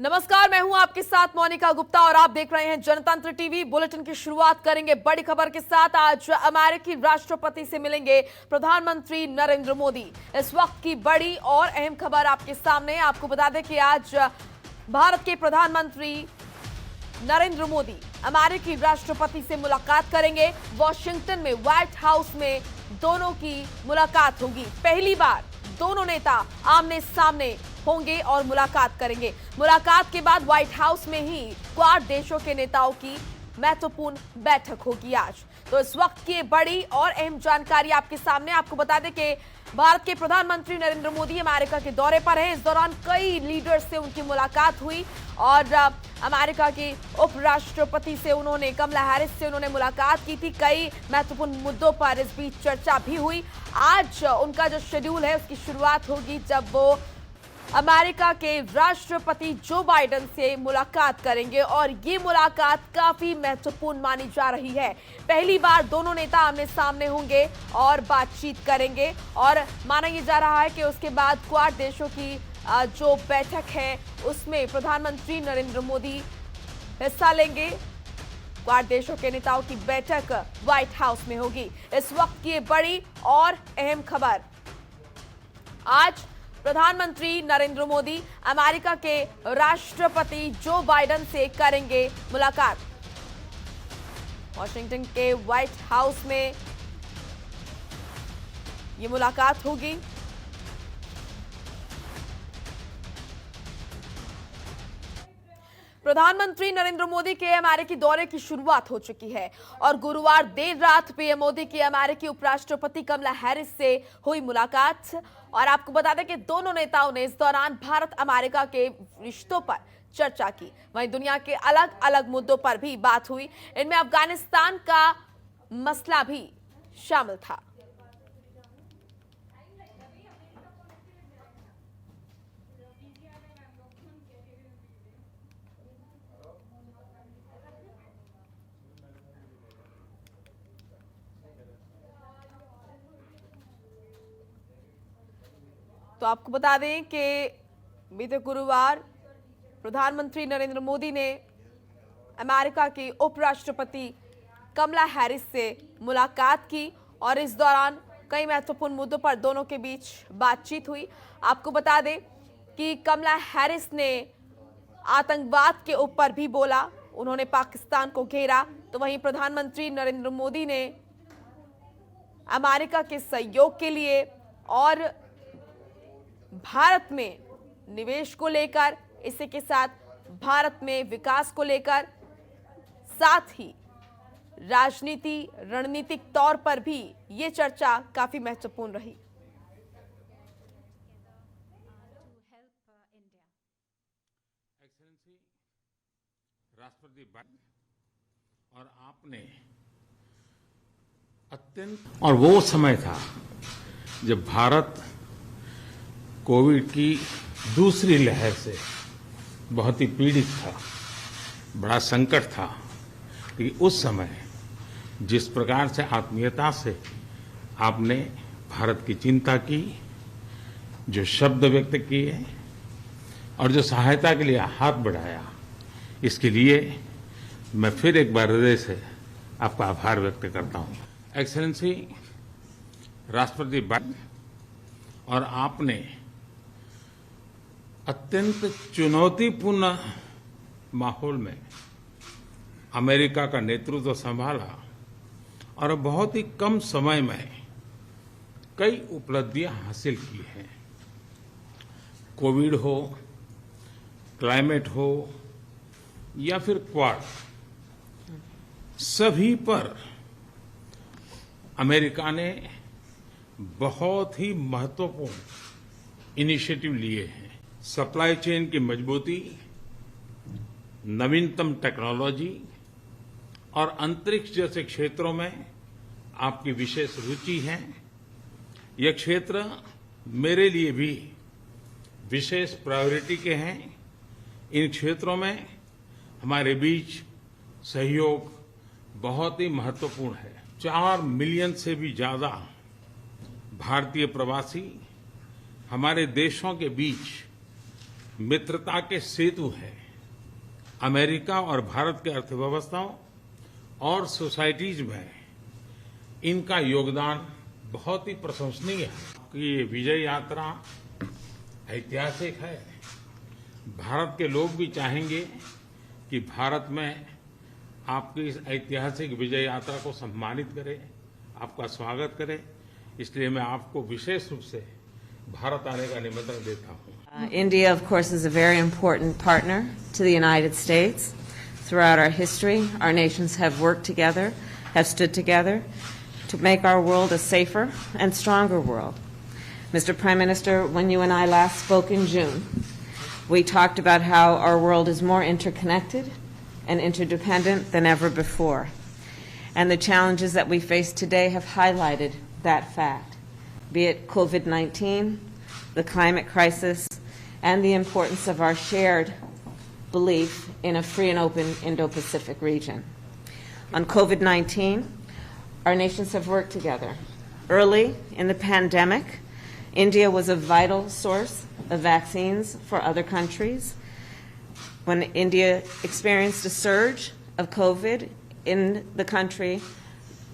नमस्कार, मैं हूं आपके साथ मोनिका गुप्ता और आप देख रहे हैं जनतंत्र टीवी। बुलेटिन की शुरुआत करेंगे बड़ी खबर के साथ। आज अमेरिकी राष्ट्रपति से मिलेंगे प्रधानमंत्री नरेंद्र मोदी। इस वक्त की बड़ी और अहम खबर आपके सामने। आपको बता दें कि आज भारत के प्रधानमंत्री नरेंद्र मोदी अमेरिकी राष्ट्रपति से मुलाकात करेंगे। वॉशिंगटन में व्हाइट हाउस में दोनों की मुलाकात होगी। पहली बार दोनों नेता आमने सामने होंगे और मुलाकात करेंगे। मुलाकात के बाद व्हाइट हाउस में ही क्वाड देशों के नेताओं की महत्वपूर्ण बैठक होगी आज। तो इस वक्त की बड़ी और अहम जानकारी आपके सामने। आपको बता दें कि भारत के प्रधानमंत्री नरेंद्र मोदी अमेरिका के दौरे पर हैं। इस दौरान कई लीडर्स से उनकी मुलाकात हुई और अमेरिका के उपराष्ट्रपति से उन्होंने, कमला हैरिस से उन्होंने मुलाकात की थी। कई महत्वपूर्ण मुद्दों पर इस बीच चर्चा भी हुई। आज उनका जो शेड्यूल है उसकी शुरुआत होगी जब वो अमेरिका के राष्ट्रपति जो बाइडेन से मुलाकात करेंगे और ये मुलाकात काफी महत्वपूर्ण मानी जा रही है। पहली बार दोनों नेता आमने सामने होंगे और बातचीत करेंगे और माना यह जा रहा है कि उसके बाद क्वाड देशों की जो बैठक है उसमें प्रधानमंत्री नरेंद्र मोदी हिस्सा लेंगे। क्वाड देशों के नेताओं की बैठक व्हाइट हाउस में होगी। इस वक्त की बड़ी और अहम खबर, आज प्रधानमंत्री नरेंद्र मोदी अमेरिका के राष्ट्रपति जो बाइडेन से करेंगे मुलाकात। वॉशिंगटन के व्हाइट हाउस में ये मुलाकात होगी। प्रधानमंत्री नरेंद्र मोदी के अमेरिकी दौरे की शुरुआत हो चुकी है और गुरुवार देर रात पीएम मोदी की अमेरिकी उपराष्ट्रपति कमला हैरिस से हुई मुलाकात। और आपको बता दें कि दोनों नेताओं ने इस दौरान भारत अमेरिका के रिश्तों पर चर्चा की। वहीं दुनिया के अलग अलग मुद्दों पर भी बात हुई। इनमें अफगानिस्तान का मसला भी शामिल था। तो आपको बता दें कि बीते गुरुवार प्रधानमंत्री नरेंद्र मोदी ने अमेरिका की उपराष्ट्रपति कमला हैरिस से मुलाकात की और इस दौरान कई महत्वपूर्ण मुद्दों पर दोनों के बीच बातचीत हुई। आपको बता दें कि कमला हैरिस ने आतंकवाद के ऊपर भी बोला, उन्होंने पाकिस्तान को घेरा। तो वहीं प्रधानमंत्री नरेंद्र मोदी ने अमेरिका के सहयोग के लिए और भारत में निवेश को लेकर, इसी के साथ भारत में विकास को लेकर, साथ ही राजनीति रणनीतिक तौर पर भी ये चर्चा काफी महत्वपूर्ण रही। एक्सेलेंसी राष्ट्रपति बाइडेन और आपने अत्यंत, और वो समय था जब भारत कोविड की दूसरी लहर से बहुत ही पीड़ित था, बड़ा संकट था। लेकिन उस समय जिस प्रकार से आत्मीयता से आपने भारत की चिंता की, जो शब्द व्यक्त किए और जो सहायता के लिए हाथ बढ़ाया, इसके लिए मैं फिर एक बार हृदय से आपका आभार व्यक्त करता हूं। एक्सेलेंसी राष्ट्रपति बाइडेन और आपने अत्यंत चुनौतीपूर्ण माहौल में अमेरिका का नेतृत्व संभाला और बहुत ही कम समय में कई उपलब्धियां हासिल की हैं। कोविड हो, क्लाइमेट हो या फिर क्वाड, सभी पर अमेरिका ने बहुत ही महत्वपूर्ण इनिशिएटिव लिए हैं। सप्लाई चेन की मजबूती, नवीनतम टेक्नोलॉजी और अंतरिक्ष जैसे क्षेत्रों में आपकी विशेष रुचि है। ये क्षेत्र मेरे लिए भी विशेष प्रायोरिटी के हैं। इन क्षेत्रों में हमारे बीच सहयोग बहुत ही महत्वपूर्ण है। 4 मिलियन से भी ज्यादा भारतीय प्रवासी हमारे देशों के बीच मित्रता के सेतु हैं। अमेरिका और भारत की अर्थव्यवस्थाओं और सोसाइटीज में इनका योगदान बहुत ही प्रशंसनीय है कि ये विजय यात्रा ऐतिहासिक है। भारत के लोग भी चाहेंगे कि भारत में आपकी इस ऐतिहासिक विजय यात्रा को सम्मानित करें, आपका स्वागत करें। इसलिए मैं आपको विशेष रूप से भारत आने का निमंत्रण देता हूँ। India, of course, is a very important partner to the United States. Throughout our history, our nations have worked together, have stood together to make our world a safer and stronger world. Mr. Prime Minister, when you and I last spoke in June, we talked about how our world is more interconnected and interdependent than ever before. And the challenges that we face today have highlighted that fact, be it COVID-19, the climate crisis, and the importance of our shared belief in a free and open Indo-Pacific region. On COVID-19, our nations have worked together. Early in the pandemic, India was a vital source of vaccines for other countries. When India experienced a surge of COVID in the country,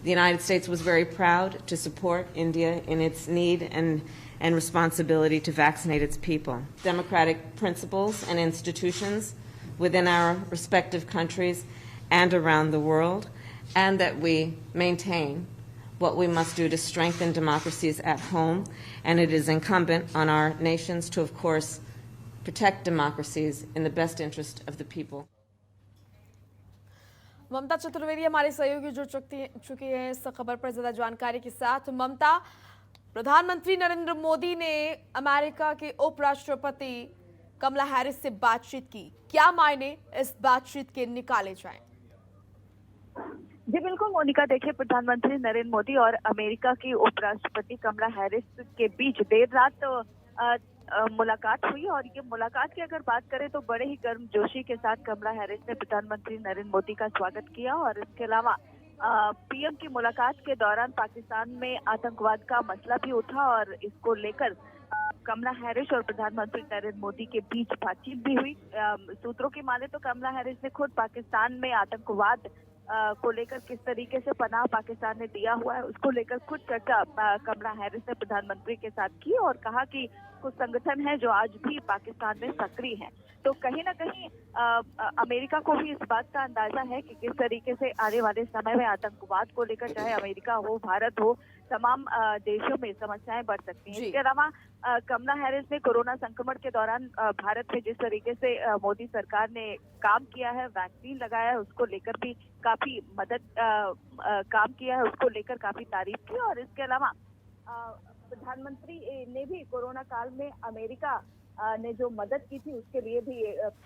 the United States was very proud to support India in its need and responsibility to vaccinate its people. Democratic principles and institutions within our respective countries and around the world, and that we maintain what we must do to strengthen democracies at home, and it is incumbent on our nations to, of course, protect democracies in the best interest of the people. ममता चतुर्वेदी हमारे सहयोगी जुड़ चुकी हैं इस खबर पर ज्यादा जानकारी के साथ। ममता, प्रधानमंत्री नरेंद्र मोदी ने अमेरिका के उपराष्ट्रपति कमला हैरिस से बातचीत की, क्या मायने इस बातचीत के निकाले जाएं? जी बिल्कुल मोनिका, देखिए प्रधानमंत्री नरेंद्र मोदी और अमेरिका की उपराष्ट्रपति कमला हैरिस के बीच देर रात मुलाकात हुई और ये मुलाकात की अगर बात करें तो बड़े ही गर्मजोशी के साथ कमला हैरिस ने प्रधानमंत्री नरेंद्र मोदी का स्वागत किया। और इसके अलावा पीएम की मुलाकात के दौरान पाकिस्तान में आतंकवाद का मसला भी उठा और इसको लेकर कमला हैरिस और प्रधानमंत्री नरेंद्र मोदी के बीच बातचीत भी हुई। सूत्रों की माने तो कमला हैरिस ने खुद पाकिस्तान में आतंकवाद को लेकर किस तरीके से पनाह पाकिस्तान ने दिया हुआ है उसको लेकर खुद चर्चा कमला हैरिस ने प्रधानमंत्री के साथ की और कहा कि कुछ संगठन हैं जो आज भी पाकिस्तान में सक्रिय हैं। तो कहीं ना कहीं अमेरिका को भी इस बात का अंदाजा है कि किस तरीके से आने वाले समय में आतंकवाद को लेकर चाहे अमेरिका हो, भारत हो, तमाम देशों में समस्याएं बढ़ सकती हैं। इसके अलावा कमला हैरिस ने कोरोना संक्रमण के दौरान भारत में जिस तरीके से मोदी सरकार ने काम किया है, वैक्सीन लगाया है, उसको लेकर भी काफी मदद काम किया है, उसको लेकर काफी तारीफ की। और इसके अलावा प्रधानमंत्री ने भी कोरोना काल में अमेरिका ने जो मदद की थी उसके लिए भी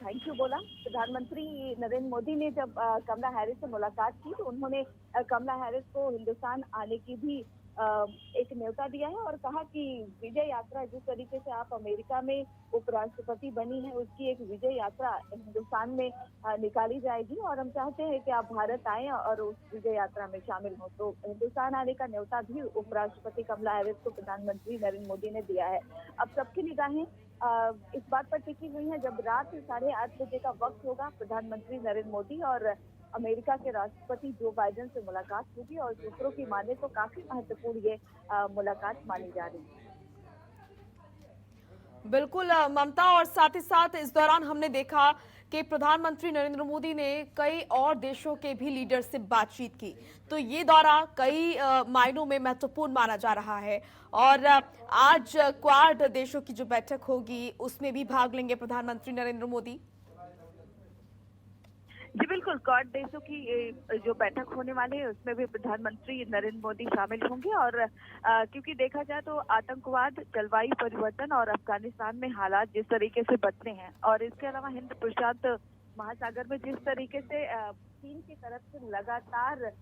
थैंक यू बोला। प्रधानमंत्री नरेंद्र मोदी ने जब कमला हैरिस से मुलाकात की तो उन्होंने कमला हैरिस को हिंदुस्तान आने की भी एक न्योता दिया है और कहा कि विजय यात्रा जिस तरीके से आप अमेरिका में उपराष्ट्रपति बनी है उसकी एक विजय यात्रा हिंदुस्तान में निकाली जाएगी और हम चाहते हैं कि आप भारत आएं और उस विजय यात्रा में शामिल हो। तो हिंदुस्तान आने का न्योता भी उपराष्ट्रपति कमला हैरिस को प्रधानमंत्री नरेंद्र मोदी ने दिया है। अब सबकी निगाहें इस बात पर टिकी हुई है जब रात 8:30 बजे का वक्त होगा, प्रधानमंत्री नरेंद्र मोदी और अमेरिका के राष्ट्रपति जो बाइडेन से मुलाकात होगी और सूत्रों की माने तो काफी महत्वपूर्ण ये मुलाकात मानी जा रही है। बिल्कुल ममता, और साथ ही साथ इस दौरान हमने देखा कि प्रधानमंत्री नरेंद्र मोदी ने कई और देशों के भी लीडर से बातचीत की, तो ये दौरा कई मायनों में महत्वपूर्ण माना जा रहा है। और आज क्वाड देशों की जो बैठक होगी उसमें भी भाग लेंगे प्रधानमंत्री नरेंद्र मोदी। जी बिल्कुल, क्वाड देशों की जो बैठक होने वाली है उसमें भी प्रधानमंत्री नरेंद्र मोदी शामिल होंगे। और क्योंकि देखा जाए तो आतंकवाद, जलवायु परिवर्तन और अफगानिस्तान में हालात जिस तरीके से बदले हैं और इसके अलावा हिंद प्रशांत महासागर में जिस तरीके से चीन की तरफ से लगातार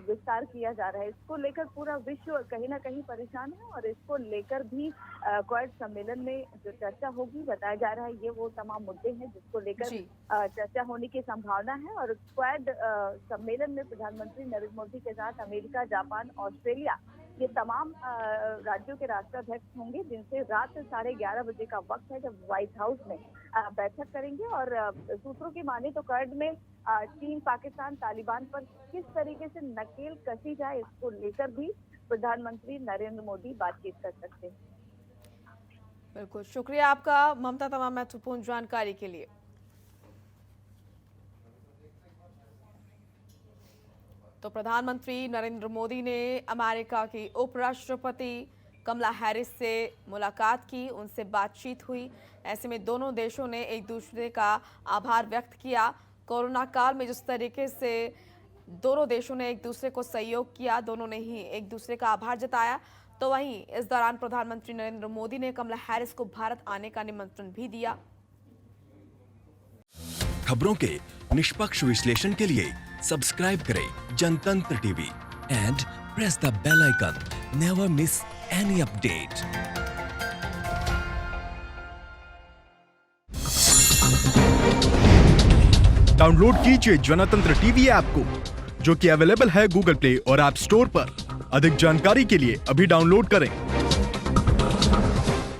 विस्तार किया जा रहा है, इसको लेकर पूरा विश्व कहीं ना कहीं परेशान है और इसको लेकर भी क्वाड सम्मेलन में जो चर्चा होगी बताया जा रहा है ये वो तमाम मुद्दे हैं जिसको लेकर चर्चा होने की संभावना है। और क्वाड सम्मेलन में प्रधानमंत्री नरेंद्र मोदी के साथ अमेरिका, जापान, ऑस्ट्रेलिया ये तमाम राज्यों के राष्ट्राध्यक्ष होंगे, जिनसे रात 11:30 बजे का वक्त है जब व्हाइट हाउस में बैठक करेंगे। और सूत्रों की माने तो कर्ड में चीन, पाकिस्तान, तालिबान पर किस तरीके से नकेल कसी जाए, इसको लेकर भी प्रधानमंत्री नरेंद्र मोदी बातचीत कर सकते हैं। बिल्कुल, शुक्रिया आपका ममता, तमाम महत्वपूर्ण जानकारी के लिए। तो प्रधानमंत्री नरेंद्र मोदी ने अमेरिका की उपराष्ट्रपति कमला हैरिस से मुलाकात की, उनसे बातचीत हुई। ऐसे में दोनों देशों ने एक दूसरे का आभार व्यक्त किया। कोरोना काल में जिस तरीके से दोनों देशों ने एक दूसरे को सहयोग किया, दोनों ने ही एक दूसरे का आभार जताया। तो वहीं इस दौरान प्रधानमंत्री नरेंद्र मोदी ने कमला हैरिस को भारत आने का निमंत्रण भी दिया। खबरों के निष्पक्ष विश्लेषण के लिए सब्सक्राइब करें Jantantra TV and press the bell icon. Never miss any update. Download कीजिए जनतंत्र टीवी ऐप को, जो कि अवेलेबल है गूगल प्ले और ऐप स्टोर पर। अधिक जानकारी के लिए अभी डाउनलोड करें।